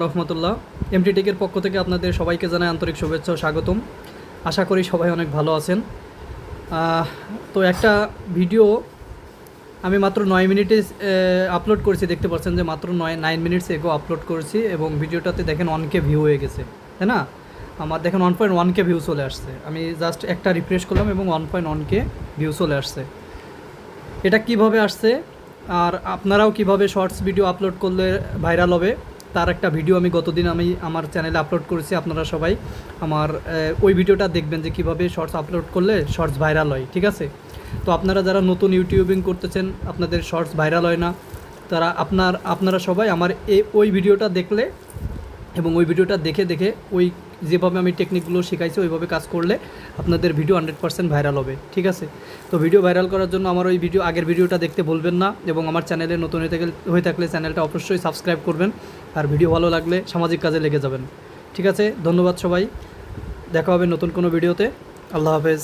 রহমতুল্লাহ MT টেকের পক্ষ থেকে আপনাদের সবাইকে জানাই আন্তরিক শুভেচ্ছা ও স্বাগতম। আশা করি সবাই অনেক ভালো আছেন। তো একটা ভিডিও আমি মাত্র 9 মিনিটে আপলোড করেছি, দেখতে পাচ্ছেন যে মাত্র 9 মিনিটস এগো আপলোড করেছি এবং ভিডিওটাতে দেখেন 1K ভিউ হয়ে গেছে, তাই না? আমার দেখেন 1.1K ভিউ চলে আসছে। আমি জাস্ট একটা রিফ্রেশ করলাম এবং 1.1K ভিউ চলে আসছে। এটা কিভাবে আসছে আর আপনারাও কিভাবে শর্টস ভিডিও আপলোড করলে ভাইরাল হবে তার একটা ভিডিও আমি গতদিন আমার চ্যানেলে আপলোড করেছি। আপনারা সবাই আমার ওই ভিডিওটা দেখবেন যে কীভাবে শর্টস আপলোড করলে শর্টস ভাইরাল হয়, ঠিক আছে? তো আপনারা যারা নতুন ইউটিউবিং করতেছেন, আপনাদের শর্টস ভাইরাল হয় না, তারা আপনারা সবাই আমার ওই ভিডিওটা দেখলে এবং ওই ভিডিওটা দেখে ওই যেভাবে আমি টেকনিকগুলো শেখাইছি ওইভাবে কাজ করলে আপনাদের ভিডিও 100% ভাইরাল হবে, ঠিক আছে? তো ভিডিও ভাইরাল করার জন্য আমার ওই আগের ভিডিওটা দেখতে ভুলবেন না এবং আমার চ্যানেলে নতুন হয়ে থাকলে চ্যানেলটা অবশ্যই সাবস্ক্রাইব করবেন আর ভিডিও ভালো লাগলে সামাজিক কাজে লেগে যাবেন, ঠিক আছে? ধন্যবাদ সবাই, দেখা হবে নতুন কোনো ভিডিওতে। আল্লাহ হাফেজ।